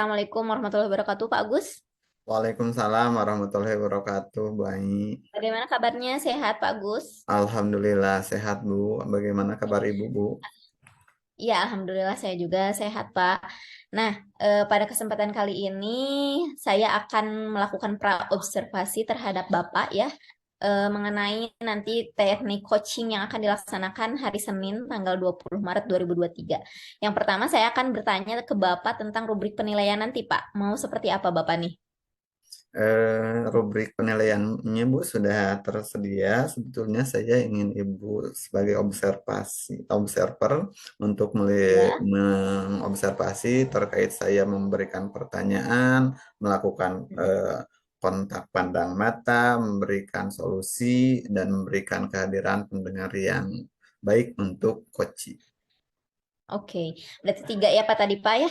Assalamualaikum warahmatullahi wabarakatuh, Pak Agus. Waalaikumsalam warahmatullahi wabarakatuh. Baik. Bagaimana kabarnya? Sehat, Pak Agus? Alhamdulillah sehat, Bu. Bagaimana kabar Ibu, Bu? Ya, Alhamdulillah saya juga sehat, Pak. Nah, pada kesempatan kali ini saya akan melakukan pra-observasi terhadap Bapak ya, mengenai nanti teknik coaching yang akan dilaksanakan hari Senin tanggal 20 Maret 2023. Yang pertama saya akan bertanya ke Bapak tentang rubrik penilaian nanti, Pak. Mau seperti apa Bapak nih? Rubrik penilaiannya, Bu, sudah tersedia. Sebetulnya saya ingin Ibu sebagai observer untuk Ya. mengobservasi terkait saya memberikan pertanyaan, melakukan kontak pandang mata, memberikan solusi, dan memberikan kehadiran pendengar yang baik untuk coaching. Oke, berarti tiga ya Pak tadi Pak ya.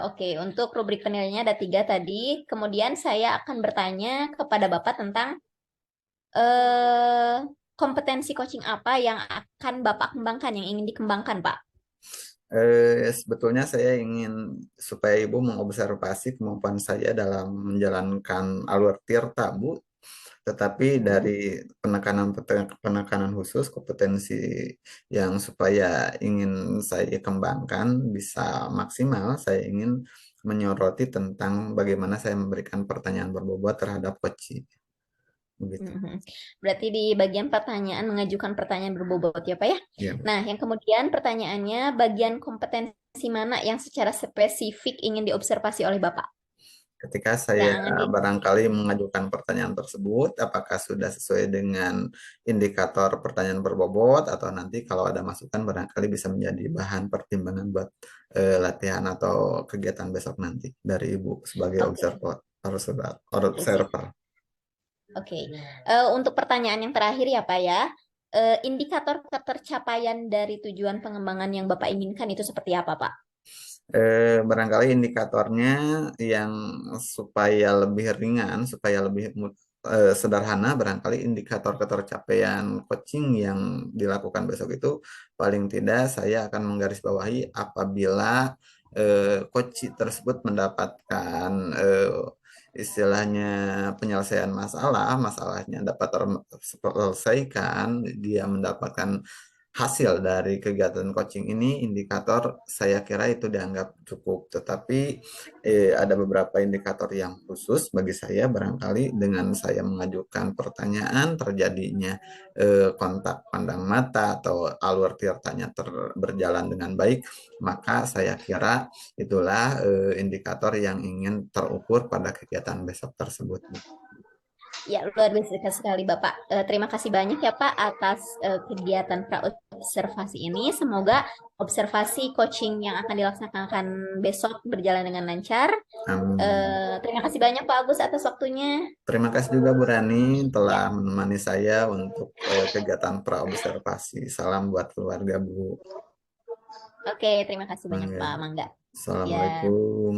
Oke, untuk rubrik penilaiannya ada tiga tadi. Kemudian saya akan bertanya kepada Bapak tentang eh, kompetensi coaching apa yang akan Bapak kembangkan, yang ingin dikembangkan Pak. Sebetulnya saya ingin supaya Ibu mengobservasi kemampuan saya dalam menjalankan alur tirta, Bu. Tetapi Mm-mm. dari penekanan khusus kompetensi yang supaya ingin saya kembangkan bisa maksimal, saya ingin menyoroti tentang bagaimana saya memberikan pertanyaan berbobot terhadap coach. Begitu. Mhm. Berarti di bagian pertanyaan mengajukan pertanyaan berbobot ya Pak ya. Ya. Nah, yang kemudian pertanyaannya bagian kompetensi mana yang secara spesifik ingin diobservasi oleh Bapak? Ketika saya Yang akan di barangkali mengajukan pertanyaan tersebut, apakah sudah sesuai dengan indikator pertanyaan berbobot atau nanti kalau ada masukan barangkali bisa menjadi bahan pertimbangan buat latihan atau kegiatan besok nanti dari Ibu sebagai Oke. observer. Oke, siap. Observer. Oke, untuk pertanyaan yang terakhir ya Pak ya, indikator ketercapaian dari tujuan pengembangan yang Bapak inginkan itu seperti apa Pak? Barangkali indikatornya yang supaya lebih ringan, supaya lebih sederhana, barangkali indikator ketercapaian coaching yang dilakukan besok itu paling tidak saya akan menggarisbawahi apabila coach tersebut mendapatkan istilahnya penyelesaian masalah, masalahnya dapat terselesaikan, dia mendapatkan hasil dari kegiatan coaching ini, indikator saya kira itu dianggap cukup. Tetapi ada beberapa indikator yang khusus bagi saya, barangkali dengan saya mengajukan pertanyaan terjadinya kontak pandang mata atau alur tirtanya berjalan dengan baik, maka saya kira itulah indikator yang ingin terukur pada kegiatan besok tersebut. Ya, luar biasa sekali Bapak. Terima kasih banyak ya Pak atas kegiatan pra-observasi ini. Semoga observasi coaching yang akan dilaksanakan besok berjalan dengan lancar. Amin. Terima kasih banyak Pak Agus atas waktunya. Terima kasih juga Bu Rani telah Ya, menemani saya untuk kegiatan praobservasi. Salam buat keluarga Bu. oke, terima kasih banyak Mangga. Pak Mangga. Ya. Assalamualaikum.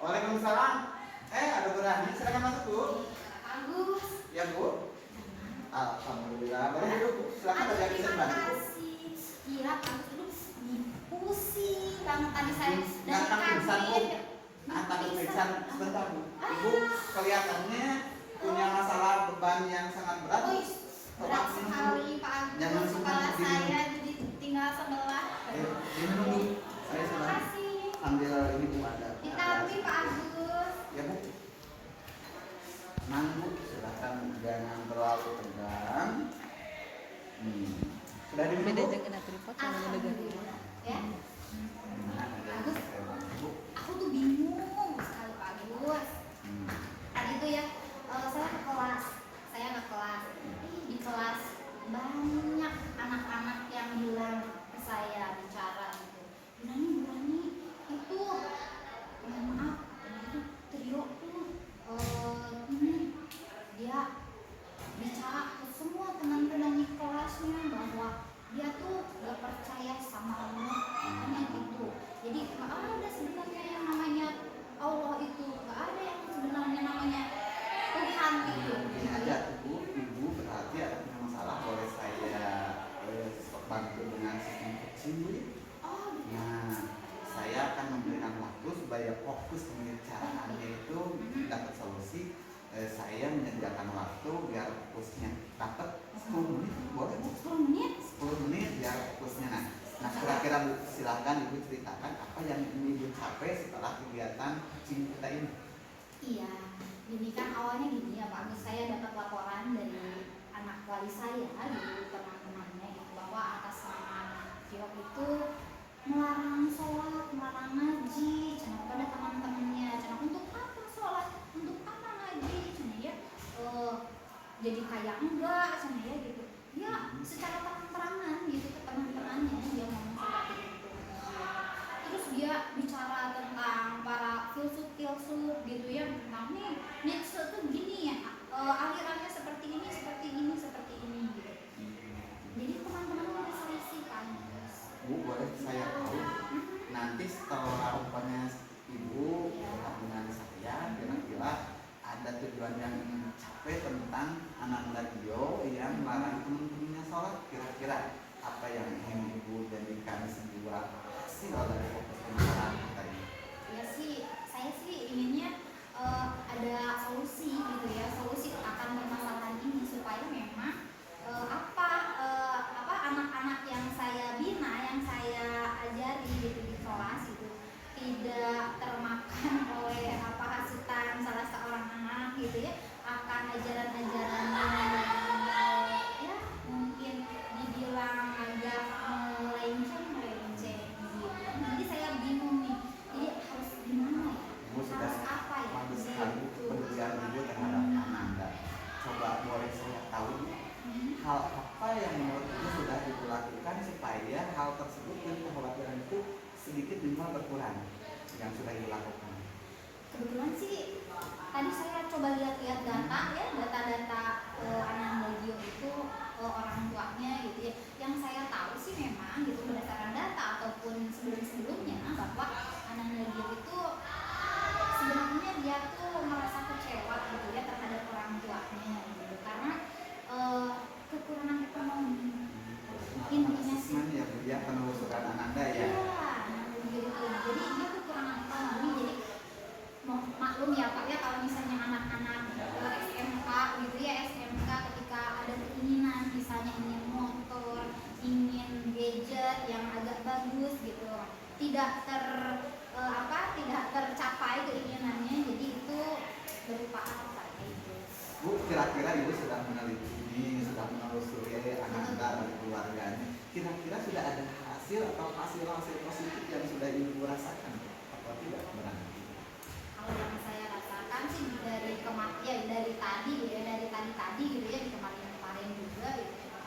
Waalaikumsalam. Ada Bu Rani, silakan masuk Bu. Bagus. Ya Bu. Alhamdulillah. Baru duduk Bu. Silakan ada yang bisa Terima dibantu. kasih. Iya, bagus. Pusing banget tadi saya Nggak dari akan pingsan Bu. kantin. Takut pingsan sebentar Bu. Ibu Ah, kelihatannya punya masalah beban yang sangat berat. wih, Coba berat minum sekali dulu. Pak Jangan Agus. sungkan Kepala Bu, diminum. saya jadi tinggal sebelah. Ayo, diminum dulu. Saya Terima sudah kasih. ambil ini Bu ada. Ditambih Pak Agus. Ya Bu. Tenang Bu, silahkan jangan terlalu tegang. Sudah diminum Bu? Alhamdulillah. Ya, Nah, Agus. Bu. Aku tuh bingung sekali Pak Agus. Hmm. Tadi tuh ya, saya ke kelas. Saya ke kelas. Di kelas banyak anak-anak yang bilang ke saya bicara gitu. Berani itu, maaf, itu trio tuh ini dia bicara ke semua teman-teman di kelasnya bahwa dia tuh gak percaya sama Allah, katanya gitu. Jadi gak ada sebenarnya yang namanya Allah itu, gak ada yang sebenarnya namanya Tuhan itu. Ini aja Bu, Ibu berarti ada punya masalah boleh saya supaya fokus pembicaraannya itu dapat solusi, saya menyediakan waktu biar fokusnya dapat 10 menit, boleh Bu? 10 menit? 10 menit biar fokusnya. Nah kira-kira Bu, silahkan Ibu ceritakan apa yang ingin Ibu capai setelah kegiatan coaching kita ini. Iya, gini kan awalnya gini ya Pak, saya dapat laporan dari anak wali saya gitu, teman-temannya gitu, bahwa atas nama Gio itu melarang sholat, melarang ngaji, cina pada teman-temannya, cina untuk apa sholat, untuk apa ngaji, cina ya, jadi kayak enggak, cina ya gitu, ya secara terang-terangan gitu ke teman-temannya dia ngomong seperti itu. Terus dia bicara tentang para filsuf gitu ya, tentang nih Nietzsche tuh gini ya, alirannya seperti ini gitu. Jadi teman-teman udah selisih kan. Bu, boleh saya tahu nanti setelah umpamanya Ibu dengan saya kira-kira ada tujuan yang ingin capai tentang Ananda Gio yang melarang teman-temannya sholat, kira-kira apa yang ingin Ibu jadikan sebuah hasil dari fokus pembicaraan kita ini? Ya sih, saya sih inginnya ada solusi gitu ya, solusi akan permasalahan ini supaya memang anak-anak yang saya bina, yang saya ajari gitu di kelas itu tidak termakan oleh hasutan salah seorang anak gitu ya, akan ajaran-ajaran yang ya mungkin dibilang agak melenceng gitu. Jadi saya bingung nih, jadi harus gimana ya? Ibu sudah Harus apa ya? bagus sekali pengertian Ibu terhadap Ananda. Coba boleh saya tahu hal apa yang menurut Ibu sudah Ibu lakukan supaya hal tersebut dan kekhawatiran itu sedikit minimal berkurang yang sudah Ibu lakukan? Kebetulan sih tadi saya coba lihat-lihat data ya, data-data Ananda Gio itu orang tuanya gitu ya. Yang saya tahu sih memang gitu berdasarkan data ataupun sebelum-sebelumnya bahwa Ananda Gio itu sebenarnya dia tuh merasa kecewa gitu ya terhadap orang tuanya gitu, karena kekurangan ekonomi. Intinya sih ya Bu, ya penelusuran Ananda ya. iya, Ananda Gio itu. Jadi dia kekurangan ekonomi, jadi maklum ya Pak ya kalau misalnya anak-anak SMK gitu ya, SMK ketika ada keinginan misalnya ingin motor, ingin gadget yang agak bagus gitu, tidak tidak tercapai keinginannya, jadi itu berupa apa gitu. Bu, kira-kira Ibu sudah meneliti, sudah menelusuri Ananda dan keluarganya. Kira-kira sudah ada hasil atau hasil positif yang sudah Ibu rasakan atau tidak berarti? Kalau yang saya rasakan sih dari tadi gitu ya, gitu ya, di kemarin juga gitu ya,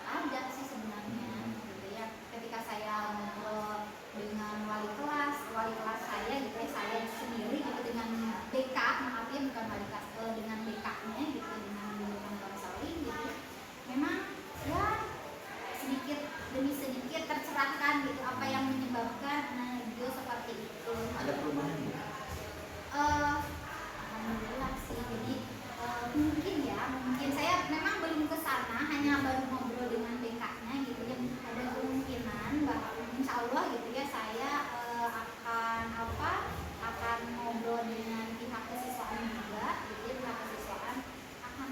ada sih sebenarnya gitu ya. Ketika saya ngobrol dengan wali kelas saya gitu ya, saya sendiri gitu dengan BK, maaf ya bukan wali kelas, dengan BK-nya gitu, dengan konseling gitu ya, memang ya sedikit demi sedikit tercerahkan gitu apa yang menyebabkan Gio seperti itu. Ada perubahan Bu? Alhamdulillah sih, jadi mungkin saya memang belum ke sana, hanya baru ngobrol dengan BK-nya gitu ya. Ada kemungkinan bahwa insya Allah gitu ya saya akan ngobrol dengan pihak kesiswaan juga gitu ya, pihak kesiswaan akan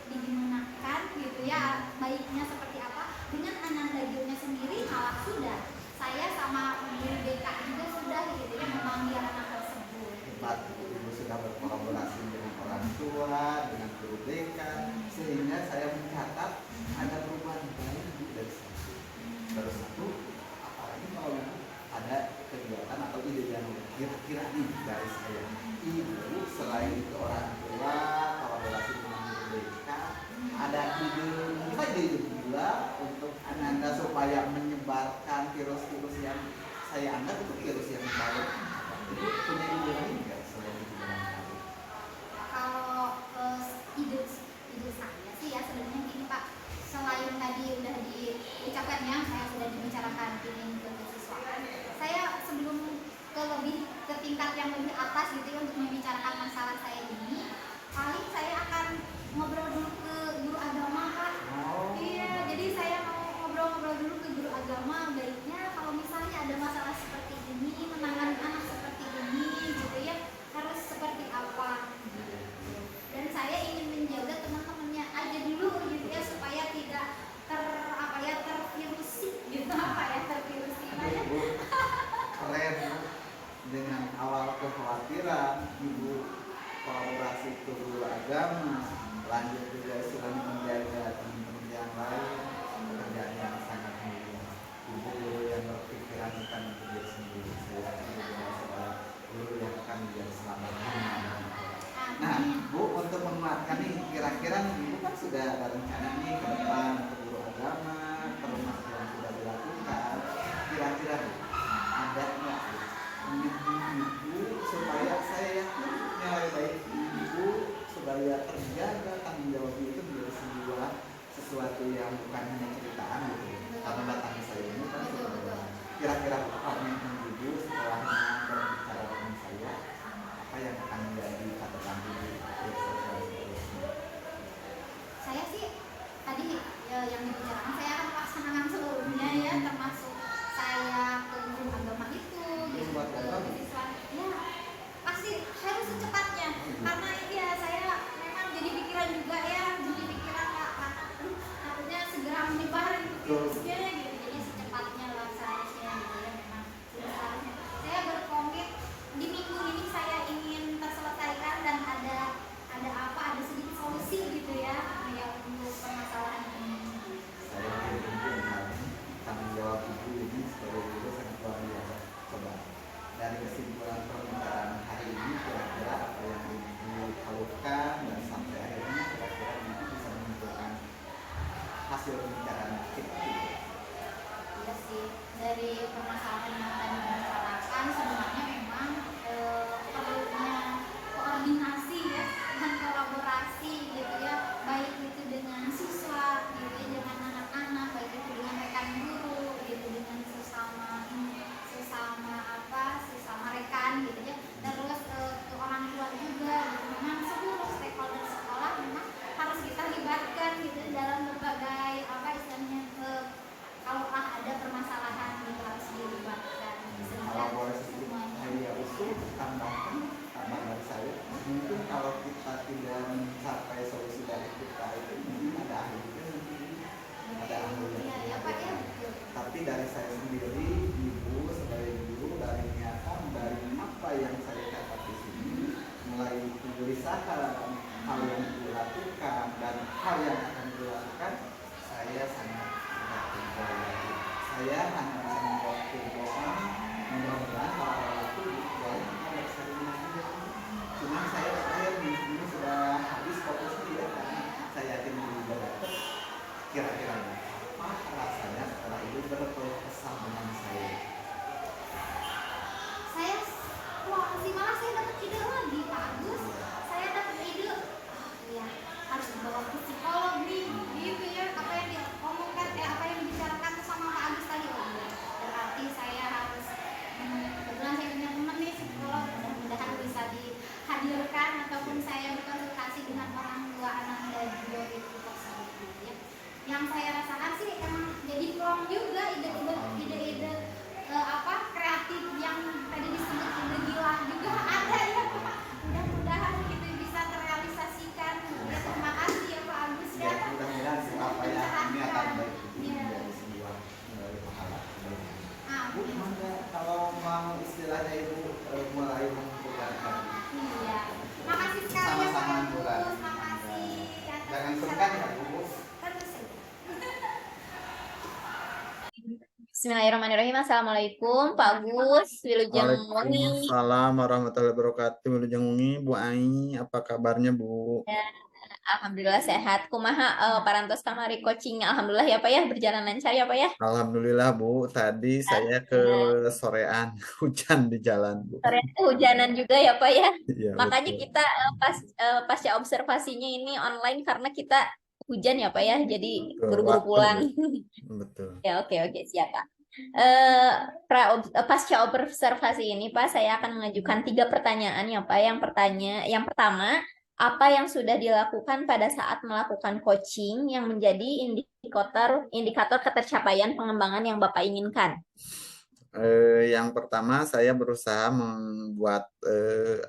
digimanakan gitu ya, baiknya seperti apa. Dengan Ananda Gio-nya sendiri malah sudah saya sama guru BK juga sudah gitu ya memanggil anak tersebut. Hebat, Ibu sudah berkolaborasi dengan orang tua, dengan guru BK, sehingga saya mencatat ada perubahan baik dari satu. Terus satu, apalagi kalau ada kegiatan atau ide yang kira-kira nih dari saya. Ibu selain itu orang tua, kolaborasi dengan guru BK, ada ide juga untuk Ananda supaya menyebarkan virus-virus yang saya anggap itu virus yang baik. Jadi punya ide lain nggak selain itu barangkali? Kalau ide saya sih ya sebenarnya gini Pak, selain tadi udah diucapkan ya, saya sudah dibicarakan ingin ke kesiswaan, saya sebelum ke tingkat yang lebih atas gitu ya untuk membicarakan masalah saya ini, paling saya akan ngobrol dulu ke guru agama Pak. Iya, jadi saya mau ngobrol-ngobrol dulu ke guru agama, baiknya kalau misalnya ada masalah seperti ini, menangani anak seperti ini awal kekhawatiran Ibu kolaborasi ke guru agama, lanjut juga istilahnya menjaga teman-teman yang lain, pekerjaan yang sangat mulia. Ibu guru yang berpikiran akan untuk diri sendiri, saya juga seorang guru yang akan menjadi selamanya. Nah, Bu, untuk menguatkan nih, kira-kira nih Ibu kan sudah ada rencana nih ke depan untuk guru agama, termas yang sudah dilakukan. Kira-kira Bu, ada nggak Ibu supaya saya yakin nilai baik Ibu supaya terjaga tanggung jawab itu menjadi sesuatu yang bukan hanya ceritaan gitu. Karena datang ke saya ini kan kira-kira komitmen Ibu setelah berbicara dengan saya apa yang akan menjadi catatan Ibu untuk sosialisasi? Saya sih tadi yang dibicarakan saya akan melaksanakan seluruhnya ya, termasuk saya ke guru agama itu gitu, ke siswa ya pasti harus secepatnya karena ya saya memang jadi pikiran juga ya, jadi pikiran harusnya segera menyebar gitu ya gitu, jadi secepatnya lah seharusnya gitu ya, memang seharusnya saya berkomit di minggu ini saya ingin terselesaikan dan ada sedikit solusi gitu ya untuk permasalahan ini. Saya mungkin tanggung jawab Ibu ini sebagai guru sangat luar biasa. Coba dari kesimpulan perbicaraan hari ini kira-kira apa yang Ibu keluhkan dan sampai akhirnya kira-kira Ibu bisa menentukan hasil pembicaraan kita. Iya sih, dari permasalahan yang tadi dibicarakan sebenarnya memang perlunya koordinasi ya dan kolaborasi gitu ya, baik itu dengan siswa gitu ya, dengan anak-anak, baik itu dengan rekan guru gitu, dengan sesama rekan gitu ya, terus ke orang tua juga gitu. Memang seluruh stakeholder sekolah memang harus kita libatkan gitu dalam berbagai istilahnya kalau ada permasalahan gitu harus dilibatkan Kalau boleh saya usul tambahkan tambahan dari saya, mungkin kalau kita tidak mencapai solusi dari kita itu mungkin ada ahlinya, ada ahlinya. ya Pak ya, betul. Tapi dari saya sendiri, Ibu sebagai guru, dari nyata dari apa yang saya catat di sini, mulai kegelisahan hal yang dilakukan dan hal yang akan dilakukan, saya sangat berterima. Saya hanya bisa membawa doa, mudah-mudahan hal itu boleh kita bersama aja. Cuma saya ini sudah habis fokusnya ya, karena saya yakin Ibu juga dapat. Kira-kira apa rasanya setelah Ibu berkeluh kesah dengan saya? Malah saya dapat ide lagi Pak Agus. Saya dapat ide, ya harus dibawa ke psikolog nih, gitu ya. Apa yang diomongkan, apa yang dibicarakan sama Pak Agus tadi, berarti saya harus kebetulan saya punya teman nih psikolog, mudah-mudahan bisa dihadirkan ataupun saya berkonsultasi dengan orang tua anak dan juga itu tersebut gitu ya. Yang saya rasakan sih emang jadi plong juga ide-ide kreatif yang tadi disebut ide gila juga ada ya Pak. Mudah-mudahan itu bisa terrealisasikan. Ya terima kasih ya Pak Agus ya. Mudah-mudahan apa yang niatan baik itu menjadi sebuah pahala. Bu, mangga kalau mau istilahnya Ibu mulai mengumpulkan hati. Iya. Makasih sekali ya Pak Sama-sama Agus. bukan. Makasih. Jangan sungkan ya Bu. Tentu saja. Bismillahirrahmanirrahim. Assalamualaikum Pak Gus, Wilujeng Wangi. Waalaikumsalam warahmatullahi wabarakatuh. Wilujeng Wangi, Bu Ai, apa kabarnya Bu? Ya, alhamdulillah sehat. Kumaha parantos kamari coaching. Alhamdulillah ya Pak ya, berjalan lancar ya Pak ya. Alhamdulillah Bu, tadi saya ke sorean hujan di jalan Bu. Sore itu hujanan juga ya Pak ya. Iya, Makanya betul. kita pasca observasinya ini online karena kita hujan ya Pak ya. Jadi Betul, buru-buru waktu, pulang. betul. Ya oke siap Pak. Pasca observasi ini Pak, saya akan mengajukan 3 pertanyaan ya Pak. Yang pertama, apa yang sudah dilakukan pada saat melakukan coaching yang menjadi indikator ketercapaian pengembangan yang Bapak inginkan? Yang pertama saya berusaha membuat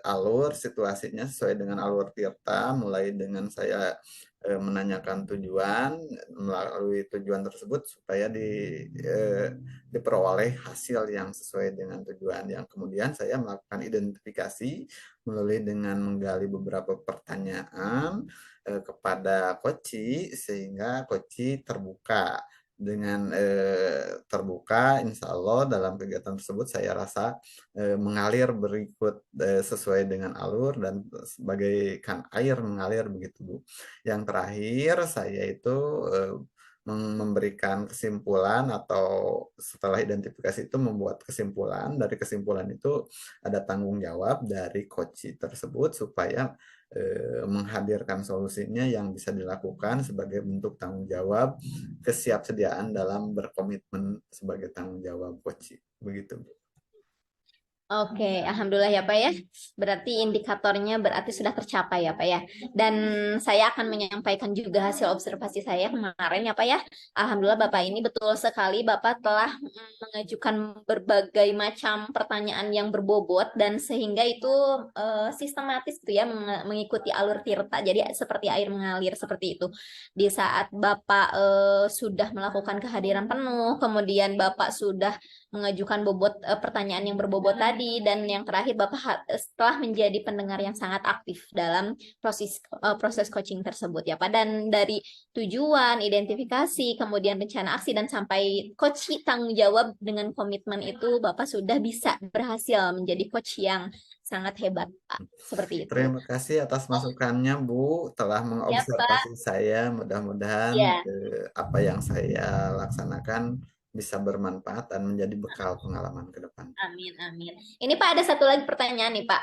alur situasinya sesuai dengan alur Tirta, mulai dengan saya menanyakan tujuan, melalui tujuan tersebut supaya diperoleh hasil yang sesuai dengan tujuan. Yang kemudian saya melakukan identifikasi melalui dengan menggali beberapa pertanyaan kepada Koci sehingga Koci terbuka. Dengan terbuka, insya Allah dalam kegiatan tersebut saya rasa mengalir berikut sesuai dengan alur dan bagaikan air mengalir begitu Bu. Yang terakhir saya itu eh, memberikan kesimpulan atau setelah identifikasi itu membuat kesimpulan. Dari kesimpulan itu ada tanggung jawab dari coach tersebut supaya menghadirkan solusinya yang bisa dilakukan sebagai bentuk tanggung jawab kesiapsediaan dalam berkomitmen sebagai tanggung jawab coach. Begitu. Oke, alhamdulillah ya Pak ya. Berarti indikatornya berarti sudah tercapai ya Pak ya. Dan saya akan menyampaikan juga hasil observasi saya kemarin ya Pak ya. Alhamdulillah Bapak ini betul sekali Bapak telah mengajukan berbagai macam pertanyaan yang berbobot dan sehingga itu sistematis tuh ya mengikuti alur tirta. Jadi seperti air mengalir seperti itu. Di saat Bapak sudah melakukan kehadiran penuh, kemudian Bapak sudah mengajukan pertanyaan yang berbobot tadi dan yang terakhir Bapak setelah menjadi pendengar yang sangat aktif dalam proses coaching tersebut ya Pak, dan dari tujuan, identifikasi, kemudian rencana aksi dan sampai coach tanggung jawab dengan komitmen itu Bapak sudah bisa berhasil menjadi coach yang sangat hebat Pak. Seperti itu. Terima kasih atas masukannya Bu, telah Ya Pak. mengobservasi saya. Mudah-mudahan Ya. apa yang saya laksanakan bisa bermanfaat dan menjadi bekal pengalaman ke depan. Amin, amin. Ini Pak ada satu lagi pertanyaan nih Pak.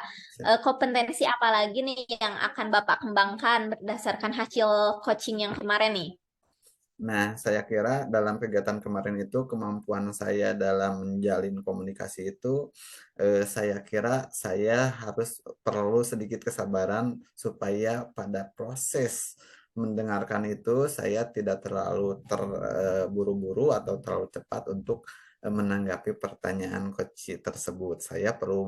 Kompetensi apa lagi nih yang akan Bapak kembangkan berdasarkan hasil coaching yang kemarin nih? Nah, saya kira dalam kegiatan kemarin itu kemampuan saya dalam menjalin komunikasi itu, saya kira saya harus perlu sedikit kesabaran supaya pada proses mendengarkan itu saya tidak terlalu terburu-buru atau terlalu cepat untuk menanggapi pertanyaan coach tersebut. Saya perlu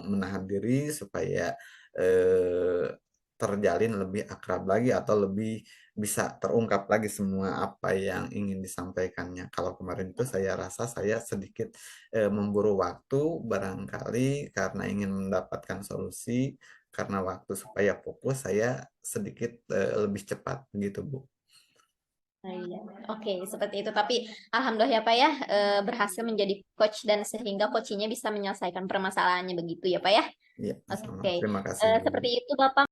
menahan diri supaya eh, terjalin lebih akrab lagi atau lebih bisa terungkap lagi semua apa yang ingin disampaikannya. Kalau kemarin itu saya rasa saya sedikit memburu waktu barangkali karena ingin mendapatkan solusi, karena waktu supaya fokus saya sedikit lebih cepat begitu Bu. Nah, iya. Oke, seperti itu. Tapi alhamdulillah ya Pak ya berhasil menjadi coach dan sehingga coachingnya bisa menyelesaikan permasalahannya begitu ya Pak ya. Iya, Oke, terima kasih Bu. seperti itu Bapak.